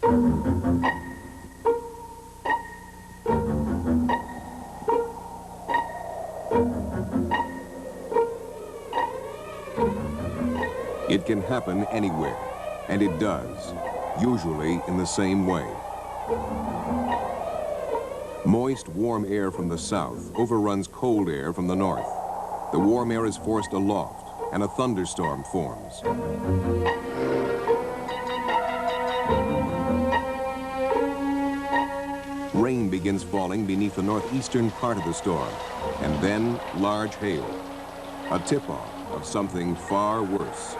It can happen anywhere, and it does, usually in the same way. Moist, warm air from the south overruns cold air from the north. The warm air is forced aloft, and a thunderstorm forms. Rain begins falling beneath the northeastern part of the storm, and then large hail, a tip-off of something far worse.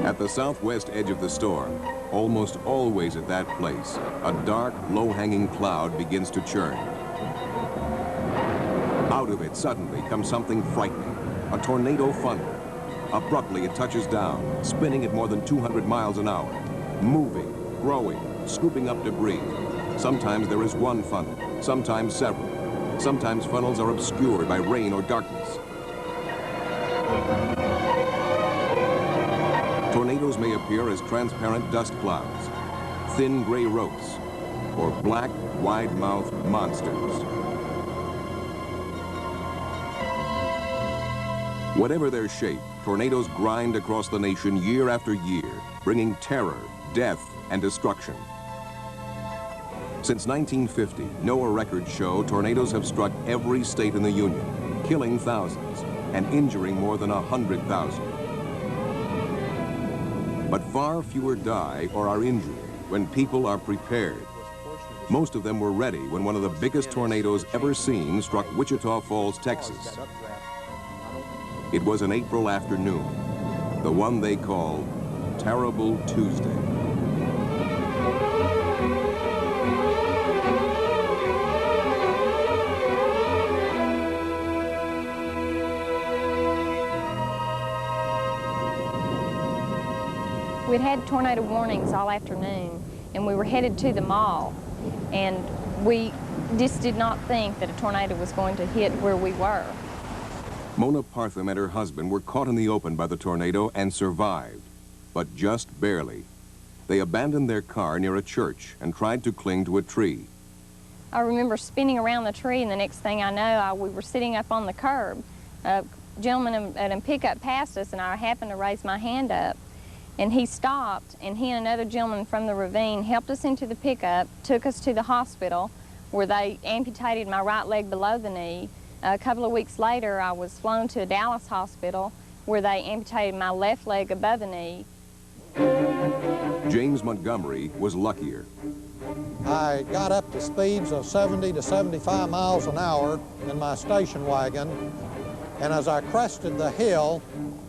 At the southwest edge of the storm, almost always at that place, a dark, low-hanging cloud begins to churn. Out of it suddenly comes something frightening, a tornado funnel. Abruptly it touches down, spinning at more than 200 miles an hour, moving, growing, scooping up debris. Sometimes there is one funnel, sometimes several. Sometimes funnels are obscured by rain or darkness. Tornadoes may appear as transparent dust clouds, thin gray ropes, or black, wide-mouthed monsters. Whatever their shape, tornadoes grind across the nation year after year, bringing terror, death, and destruction. Since 1950, NOAA records show tornadoes have struck every state in the Union, killing thousands and injuring more than 100,000. But far fewer die or are injured when people are prepared. Most of them were ready when one of the biggest tornadoes ever seen struck Wichita Falls, Texas. It was an April afternoon, the one they called Terrible Tuesday. We'd had tornado warnings all afternoon, and we were headed to the mall, and we just did not think that a tornado was going to hit where we were. Mona Partham and her husband were caught in the open by the tornado and survived, but just barely. They abandoned their car near a church and tried to cling to a tree. I remember spinning around the tree, and the next thing I know, we were sitting up on the curb. A gentleman at a pickup passed us, and I happened to raise my hand up. And he stopped, and he and another gentleman from the ravine helped us into the pickup, took us to the hospital, where they amputated my right leg below the knee. A couple of weeks later, I was flown to a Dallas hospital, where they amputated my left leg above the knee. James Montgomery was luckier. I got up to speeds of 70 to 75 miles an hour in my station wagon, and as I crested the hill,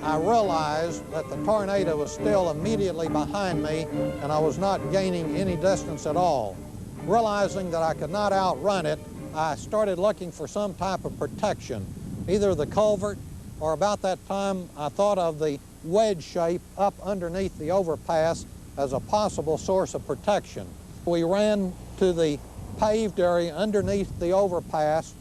I realized that the tornado was still immediately behind me, and I was not gaining any distance at all. Realizing that I could not outrun it, I started looking for some type of protection, either the culvert, or about that time I thought of the wedge shape up underneath the overpass as a possible source of protection. We ran to the paved area underneath the overpass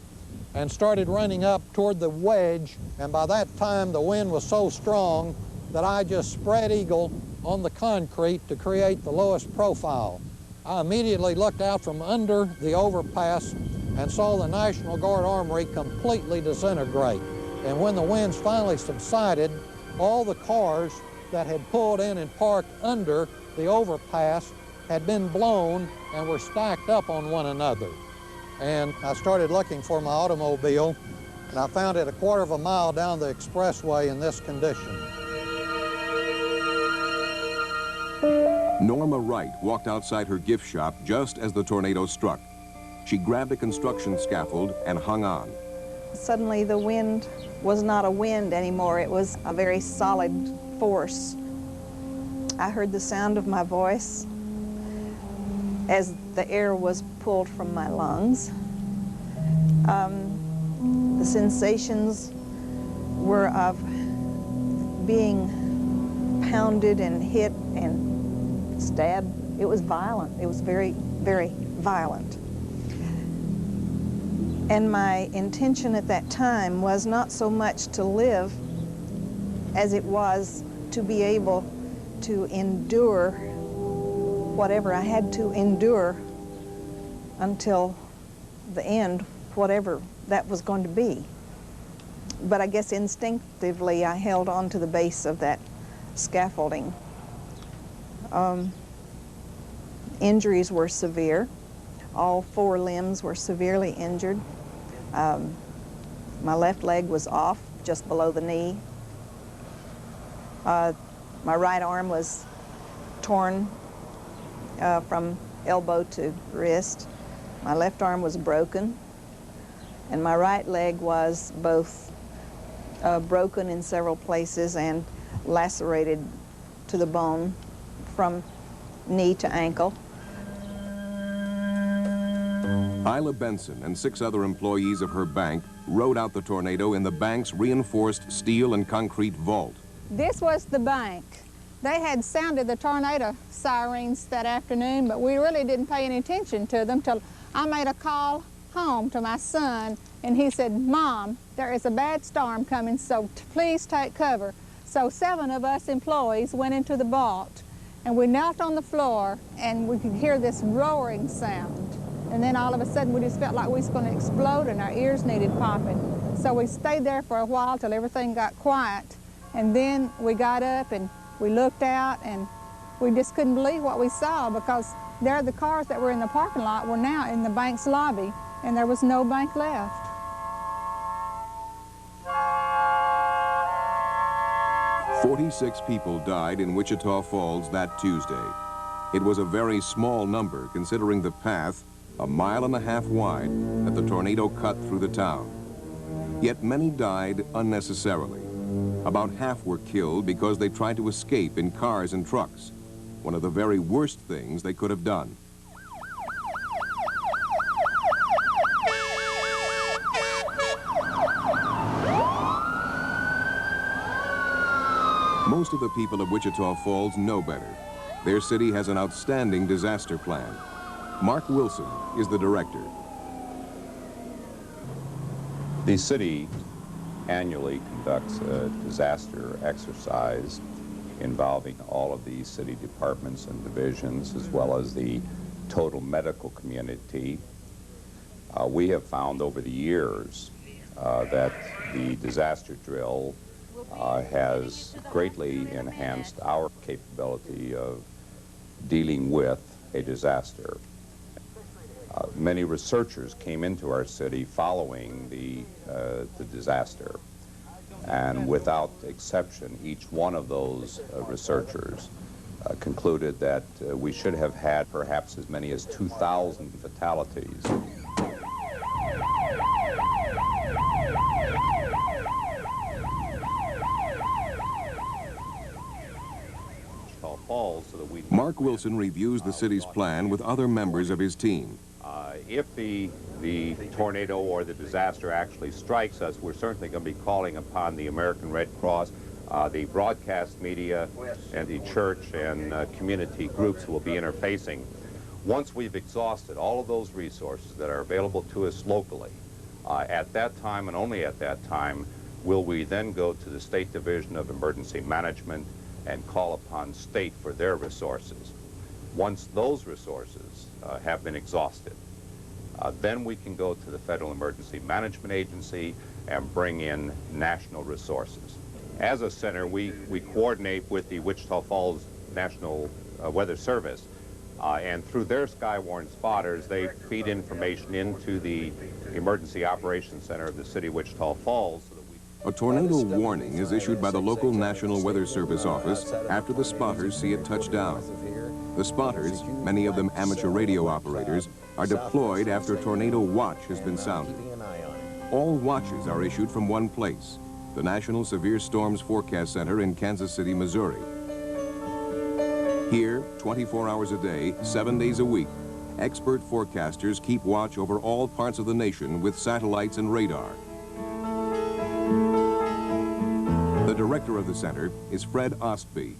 and started running up toward the wedge, and by that time the wind was so strong that I just spread eagle on the concrete to create the lowest profile. I immediately looked out from under the overpass and saw the National Guard Armory completely disintegrate. And when the winds finally subsided, all the cars that had pulled in and parked under the overpass had been blown and were stacked up on one another. And I started looking for my automobile, and I found it a quarter of a mile down the expressway in this condition. Norma Wright walked outside her gift shop just as the tornado struck. She grabbed a construction scaffold and hung on. Suddenly the wind was not a wind anymore. It was a very solid force. I heard the sound of my voice as the air was pulled from my lungs. The sensations were of being pounded and hit and stabbed. It was violent. It was very, very violent. And my intention at that time was not so much to live, as it was to be able to endure whatever I had to endure until the end, whatever that was going to be. But I guess instinctively I held on to the base of that scaffolding. Injuries were severe. All 4 limbs were severely injured. My left leg was off just below the knee. My right arm was torn from elbow to wrist. My left arm was broken, and my right leg was both broken in several places and lacerated to the bone from knee to ankle. Isla Benson and 6 other employees of her bank rode out the tornado in the bank's reinforced steel and concrete vault. This was the bank. They had sounded the tornado sirens that afternoon, but we really didn't pay any attention to them till I made a call home to my son, and he said, "Mom, there is a bad storm coming, so please take cover." So 7 of us employees went into the vault, and we knelt on the floor, and we could hear this roaring sound. And then all of a sudden, we just felt like we was going to explode, and our ears needed popping. So we stayed there for a while till everything got quiet, and then we got up and we looked out, and we just couldn't believe what we saw, because there the cars that were in the parking lot were now in the bank's lobby, and there was no bank left. "46 people died in Wichita Falls that Tuesday. It was a very small number considering the path, 1.5 miles wide, that the tornado cut through the town. Yet many died unnecessarily. About half were killed because they tried to escape in cars and trucks, one of the very worst things they could have done. Most of the people of Wichita Falls know better. Their city has an outstanding disaster plan. Mark Wilson is the director. The city annually conducts a disaster exercise involving all of the city departments and divisions, as well as the total medical community. We have found over the years that the disaster drill has greatly enhanced our capability of dealing with a disaster. Many researchers came into our city following the disaster, and without exception, each one of those researchers concluded that we should have had perhaps as many as 2,000 fatalities. Mark Wilson reviews the city's plan with other members of his team. If the tornado or the disaster actually strikes us, we're certainly going to be calling upon the American Red Cross, the broadcast media, and the church and community groups who will be interfacing. Once we've exhausted all of those resources that are available to us locally, at that time and only at that time will we then go to the State Division of Emergency Management and call upon state for their resources. Once those resources have been exhausted, then we can go to the Federal Emergency Management Agency and bring in national resources. As a center, we coordinate with the Wichita Falls National Weather Service, and through their Skywarn spotters, they feed information into the Emergency Operations Center of the city of Wichita Falls. A tornado warning is issued by the local National Weather Service office after the spotters see it touch down. The spotters, many of them amateur radio operators, are deployed after a tornado watch has been sounded. All watches are issued from one place, the National Severe Storms Forecast Center in Kansas City, Missouri. Here, 24 hours a day, 7 days a week, expert forecasters keep watch over all parts of the nation with satellites and radar. The director of the center is Fred Ostby.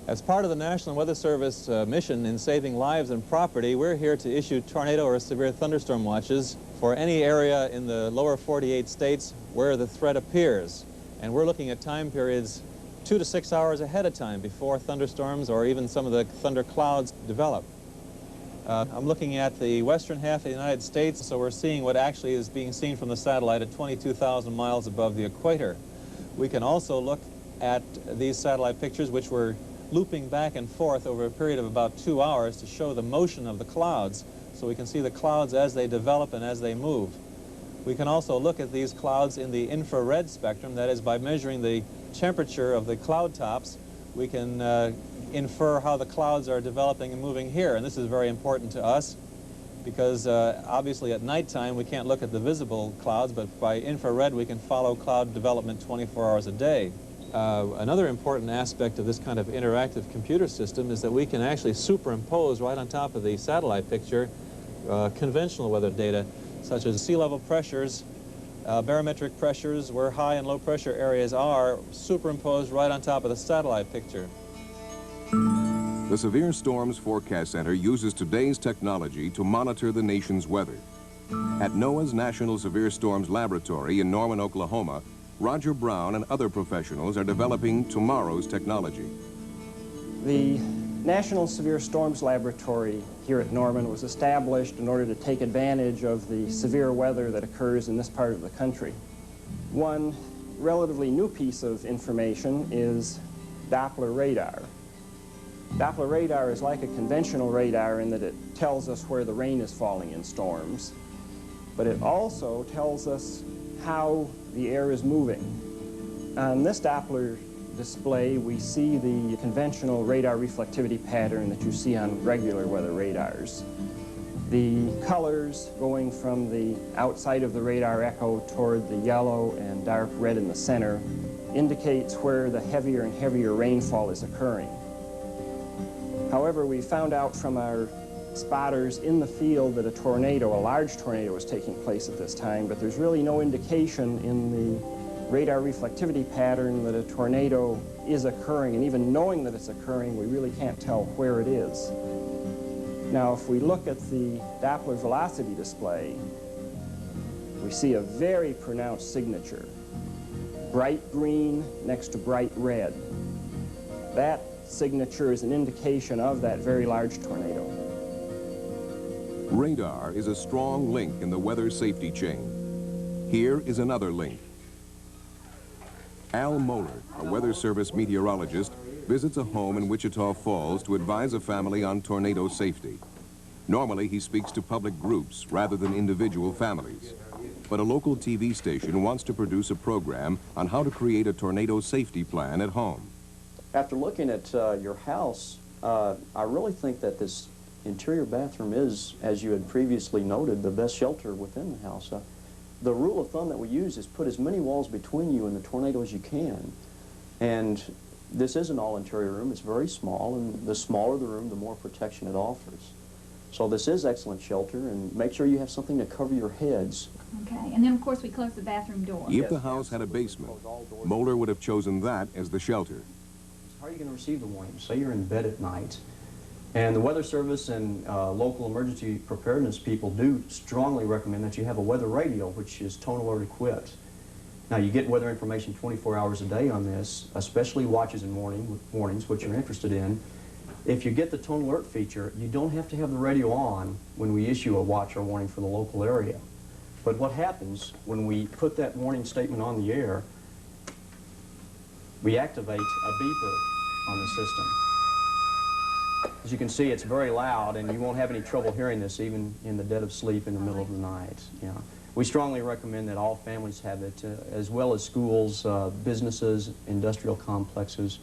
As part of the National Weather Service mission in saving lives and property, we're here to issue tornado or severe thunderstorm watches for any area in the lower 48 states where the threat appears. And we're looking at time periods 2 to 6 hours ahead of time before thunderstorms or even some of the thunder clouds develop. I'm looking at the western half of the United States, so we're seeing what actually is being seen from the satellite at 22,000 miles above the equator. We can also look at these satellite pictures, which we're looping back and forth over a period of about 2 hours to show the motion of the clouds, so we can see the clouds as they develop and as they move. We can also look at these clouds in the infrared spectrum, that is, by measuring the temperature of the cloud tops, we can infer how the clouds are developing and moving here. And this is very important to us because obviously at nighttime we can't look at the visible clouds, but by infrared we can follow cloud development 24 hours a day. Another important aspect of this kind of interactive computer system is that we can actually superimpose right on top of the satellite picture conventional weather data, such as sea level pressures, barometric pressures, where high and low pressure areas are, superimposed right on top of the satellite picture. The Severe Storms Forecast Center uses today's technology to monitor the nation's weather. At NOAA's National Severe Storms Laboratory in Norman, Oklahoma, Roger Brown and other professionals are developing tomorrow's technology. The National Severe Storms Laboratory here at Norman was established in order to take advantage of the severe weather that occurs in this part of the country. One relatively new piece of information is Doppler radar. Doppler radar is like a conventional radar in that it tells us where the rain is falling in storms, but it also tells us how the air is moving. On this Doppler display, we see the conventional radar reflectivity pattern that you see on regular weather radars. The colors going from the outside of the radar echo toward the yellow and dark red in the center indicates where the heavier and heavier rainfall is occurring. However, we found out from our spotters in the field that a tornado, a large tornado, was taking place at this time, but there's really no indication in the radar reflectivity pattern that a tornado is occurring, and even knowing that it's occurring, we really can't tell where it is. Now, if we look at the Doppler velocity display, we see a very pronounced signature, bright green next to bright red. That signature is an indication of that very large tornado. Radar is a strong link in the weather safety chain. Here is another link. Al Moller, a Weather Service meteorologist, visits a home in Wichita Falls to advise a family on tornado safety. Normally, he speaks to public groups rather than individual families. But a local TV station wants to produce a program on how to create a tornado safety plan at home. After looking at your house, I really think that this interior bathroom is, as you had previously noted, the best shelter within the house. The rule of thumb that we use is put as many walls between you and the tornado as you can. And this is an all-interior room. It's very small, and the smaller the room, the more protection it offers. So this is excellent shelter, and make sure you have something to cover your heads. Okay, and then of course we close the bathroom door. If the house had a basement, Moller would have chosen that as the shelter. How are you going to receive the warning? Say you're in bed at night, and the Weather Service and local emergency preparedness people do strongly recommend that you have a weather radio, which is tone alert equipped. Now, you get weather information 24 hours a day on this, especially watches and warnings, which you're interested in. If you get the tone alert feature, you don't have to have the radio on when we issue a watch or warning for the local area. But what happens when we put that warning statement on the air, we activate a beeper on the system. As you can see, it's very loud, and you won't have any trouble hearing this even in the dead of sleep in the middle of the night. Yeah. We strongly recommend that all families have it, as well as schools, businesses, industrial complexes.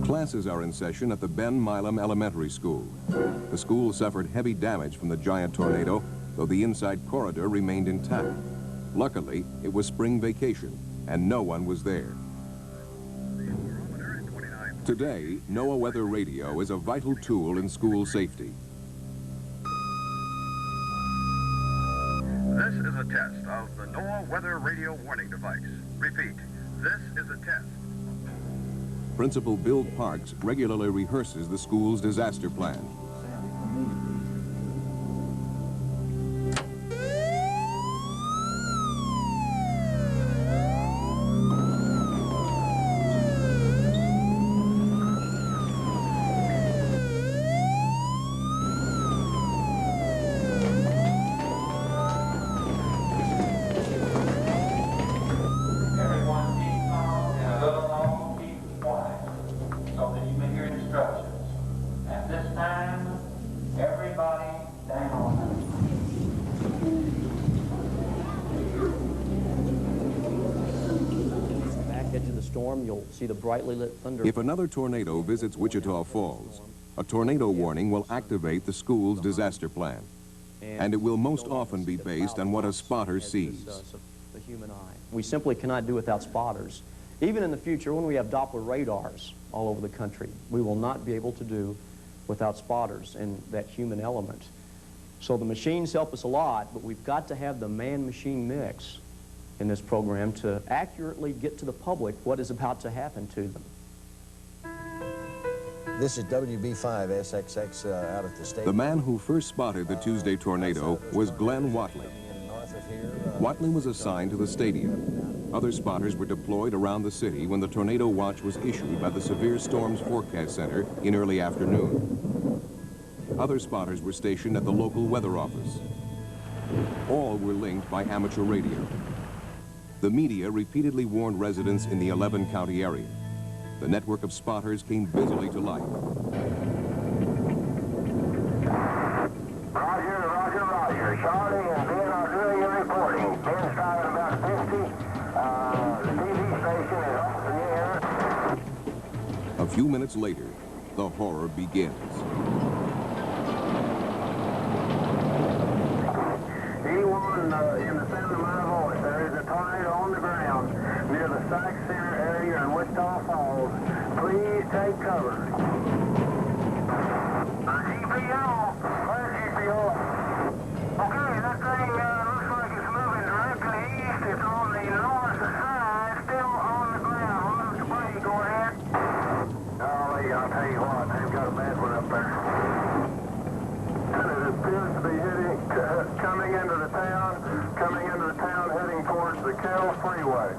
Classes are in session at the Ben Milam Elementary School. The school suffered heavy damage from the giant tornado, though the inside corridor remained intact. Luckily, it was spring vacation, and no one was there. Today, NOAA Weather Radio is a vital tool in school safety. This is a test of the NOAA Weather Radio warning device. Repeat, this is a test. Principal Bill Parks regularly rehearses the school's disaster plan. edge of the storm, you'll see the brightly lit thunder. If another tornado visits Wichita Falls, a tornado warning will activate the school's disaster plan. And it will most often be based on what a spotter sees. The human eye. We simply cannot do without spotters. Even in the future, when we have Doppler radars all over the country, we will not be able to do without spotters and that human element. So the machines help us a lot, but we've got to have the man-machine mix in this program to accurately get to the public what is about to happen to them. This is WB5 SXX out at the state. The man who first spotted the Tuesday tornado was Glenn Watley. Watley was assigned to the stadium. Other spotters were deployed around the city when the tornado watch was issued by the Severe Storms Forecast Center in early afternoon. Other spotters were stationed at the local weather office. All were linked by amateur radio. The media repeatedly warned residents in the 11-county area. The network of spotters came busily to life. Roger, roger, roger. Charlie and Ben are doing your reporting. Ben's driving about 50. The TV station is off the air. A few minutes later, the horror begins. Anyone in the sound of my voice, there is a tornado on the ground near the Psych Center area in Wichita Falls. Please take cover. GPO. Where's GPO? Okay, that thing looks like it's moving directly east. It's on the north side, still on the ground. Move the brake, go ahead. Golly, I'll tell you what, they've got a bad one up there. And it appears to be coming into the town, heading towards the Kell Freeway.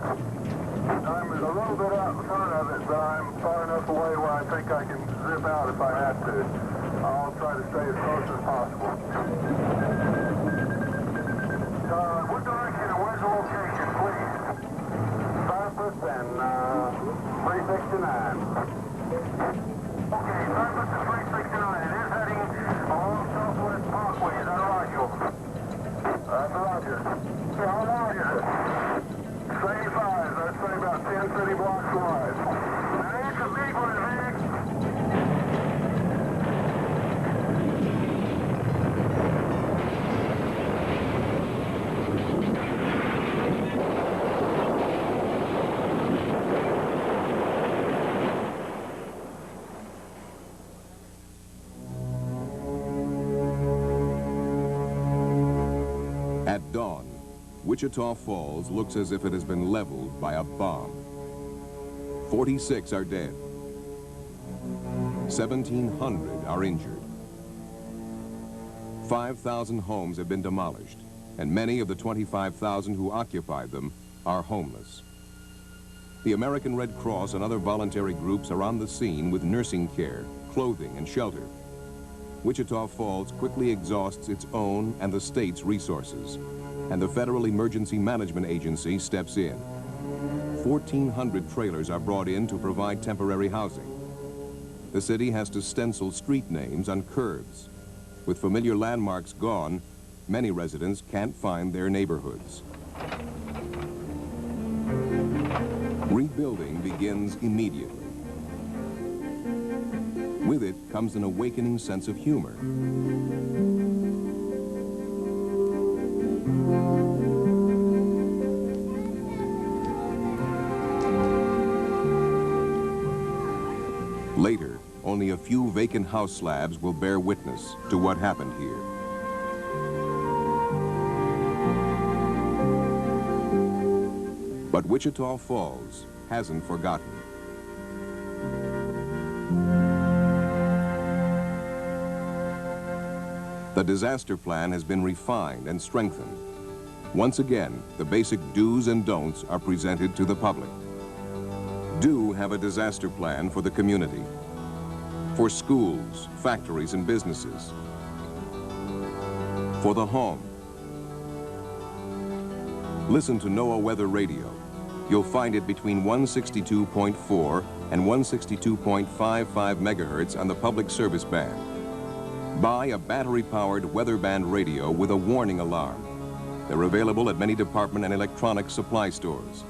I'm a little bit out in front of it, but I'm far enough away where I think I can zip out if I have to. I'll try to stay as close as possible. What direction and where's the location, please? Cypress and 369. Okay, Cypress and 369. It is heading along Southwest Parkway. Is that Roger? That's Roger. How long is it? 35. I'd say about 10 city blocks wide. Now, it's a big one, man. At dawn, Wichita Falls looks as if it has been leveled by a bomb. 46 are dead. 1,700 are injured. 5,000 homes have been demolished, and many of the 25,000 who occupied them are homeless. The American Red Cross and other voluntary groups are on the scene with nursing care, clothing, and shelter. Wichita Falls quickly exhausts its own and the state's resources, and the Federal Emergency Management Agency steps in. 1,400 trailers are brought in to provide temporary housing. The city has to stencil street names on curbs. With familiar landmarks gone, many residents can't find their neighborhoods. Rebuilding begins immediately. With it comes an awakening sense of humor. Later, only a few vacant house slabs will bear witness to what happened here. But Wichita Falls hasn't forgotten. The disaster plan has been refined and strengthened. Once again, the basic do's and don'ts are presented to the public. Do have a disaster plan for the community, for schools, factories, and businesses, for the home. Listen to NOAA Weather Radio. You'll find it between 162.4 and 162.55 megahertz on the public service band. Buy a battery-powered weather band radio with a warning alarm. They're available at many department and electronics supply stores.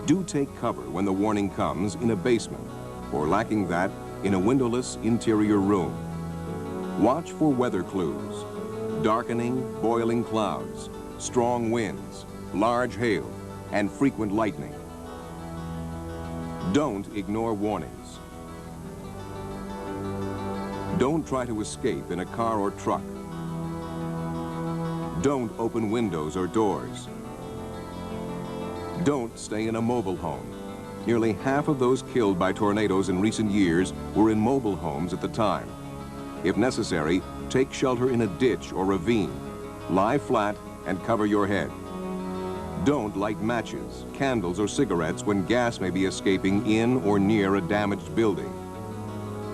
Do take cover when the warning comes in a basement, or lacking that, in a windowless interior room. Watch for weather clues: darkening, boiling clouds, strong winds, large hail, and frequent lightning. Don't ignore warnings. Don't try to escape in a car or truck. Don't open windows or doors. Don't stay in a mobile home. Nearly half of those killed by tornadoes in recent years were in mobile homes at the time. If necessary, take shelter in a ditch or ravine. Lie flat and cover your head. Don't light matches, candles, or cigarettes when gas may be escaping in or near a damaged building.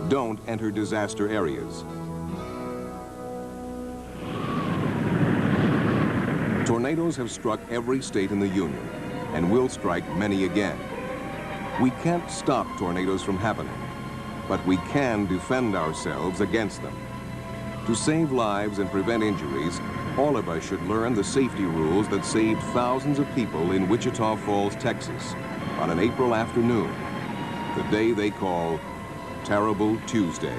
Don't enter disaster areas. Tornadoes have struck every state in the Union and will strike many again. We can't stop tornadoes from happening, but we can defend ourselves against them. To save lives and prevent injuries, all of us should learn the safety rules that saved thousands of people in Wichita Falls, Texas, on an April afternoon, the day they call Terrible Tuesday.